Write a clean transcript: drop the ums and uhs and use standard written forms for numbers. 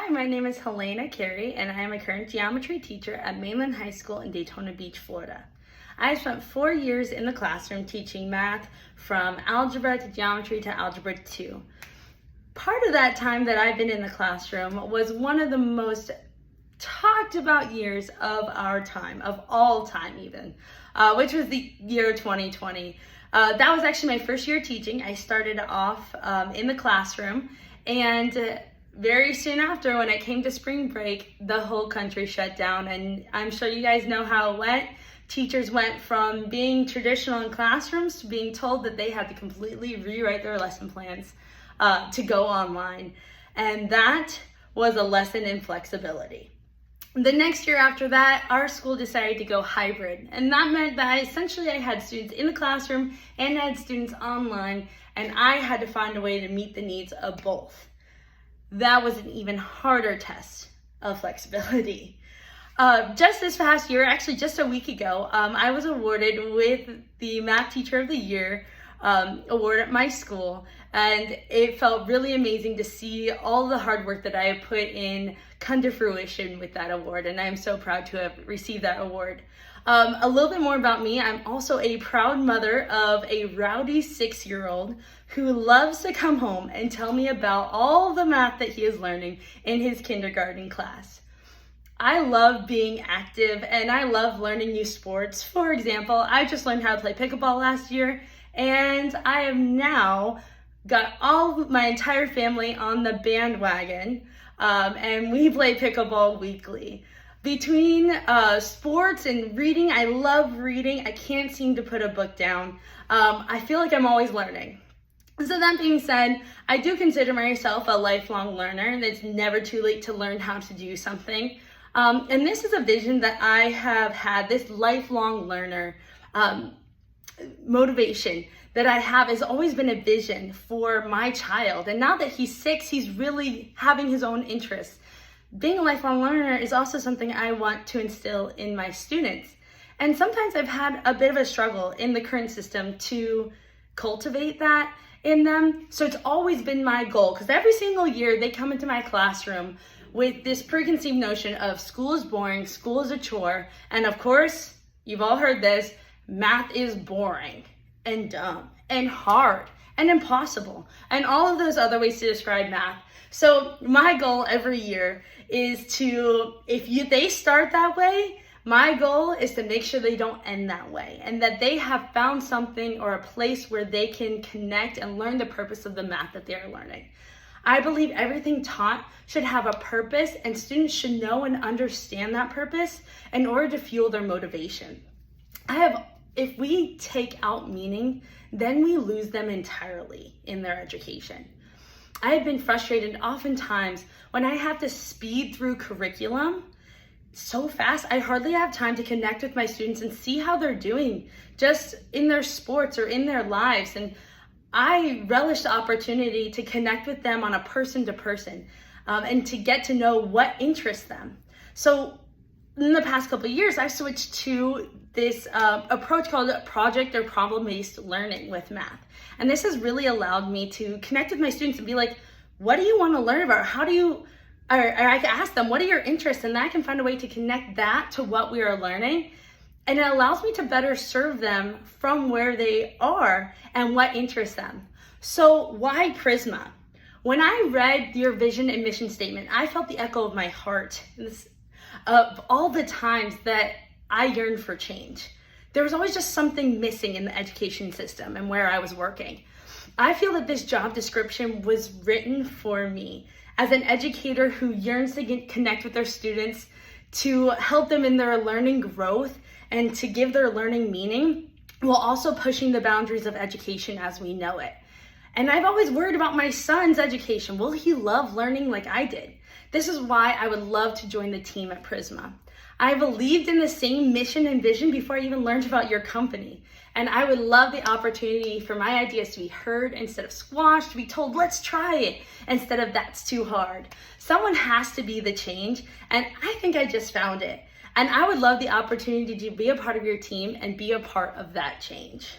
my name is Helena Carey, and I am a current geometry teacher at Mainland High School in Daytona Beach, Florida. I spent 4 years in the classroom teaching math from algebra to geometry to algebra 2. Part of that time that I've been in the classroom was one of the most talked about years of our time, of all time even, which was the year 2020. That was actually my first year teaching. I started off in the classroom, and very soon after, when it came to spring break, the whole country shut down, and I'm sure you guys know how it went. Teachers went from being traditional in classrooms to being told that they had to completely rewrite their lesson plans to go online, and that was a lesson in flexibility. The next year after that, our school decided to go hybrid, and that meant that essentially I had students in the classroom and I had students online, and I had to find a way to meet the needs of both. That was an even harder test of flexibility. Just this past year, actually just a week ago, I was awarded with the Math Teacher of the Year award at my school, and it felt really amazing to see all the hard work that I have put in come to fruition with that award, and I'm so proud to have received that award. A little bit more about me. I'm also a proud mother of a rowdy 6-year-old who loves to come home and tell me about all the math that he is learning in his kindergarten class. I love being active and I love learning new sports. For example, I just learned how to play pickleball last year, and I have now got my entire family on the bandwagon, and we play pickleball weekly. Between sports and reading, I love reading. I can't seem to put a book down. I feel like I'm always learning. So that being said, I do consider myself a lifelong learner, and it's never too late to learn how to do something. And this is a vision that I have had, this lifelong learner motivation that I have has always been a vision for my child. And now that he's 6, he's really having his own interests. Being a lifelong learner is also something I want to instill in my students. And sometimes I've had a bit of a struggle in the current system to cultivate that in them. So it's always been my goal, because every single year they come into my classroom with this preconceived notion of school is boring, school is a chore, and of course, you've all heard this, math is boring and dumb and hard and impossible, and all of those other ways to describe math. So my goal every year is to, they start that way, my goal is to make sure they don't end that way, and that they have found something or a place where they can connect and learn the purpose of the math that they are learning. I believe everything taught should have a purpose, and students should know and understand that purpose in order to fuel their motivation. If we take out meaning, then we lose them entirely in their education. I have been frustrated oftentimes when I have to speed through curriculum so fast. I hardly have time to connect with my students and see how they're doing just in their sports or in their lives. And I relish the opportunity to connect with them on a person-to-person and to get to know what interests them. So in the past couple of years, I've switched to this approach called project or problem-based learning with math. And this has really allowed me to connect with my students and be like, what do you want to learn about? Or I can ask them, what are your interests? And then I can find a way to connect that to what we are learning. And it allows me to better serve them from where they are and what interests them. So why Prisma? When I read your vision and mission statement, I felt the echo of my heart of all the times that I yearned for change. There was always just something missing in the education system and where I was working. I feel that this job description was written for me as an educator who yearns to connect with their students, to help them in their learning growth, and to give their learning meaning, while also pushing the boundaries of education as we know it. And I've always worried about my son's education. Will he love learning like I did? This is why I would love to join the team at Prisma. I believed in the same mission and vision before I even learned about your company. And I would love the opportunity for my ideas to be heard instead of squashed, to be told, let's try it, instead of that's too hard. Someone has to be the change, and I think I just found it. And I would love the opportunity to be a part of your team and be a part of that change.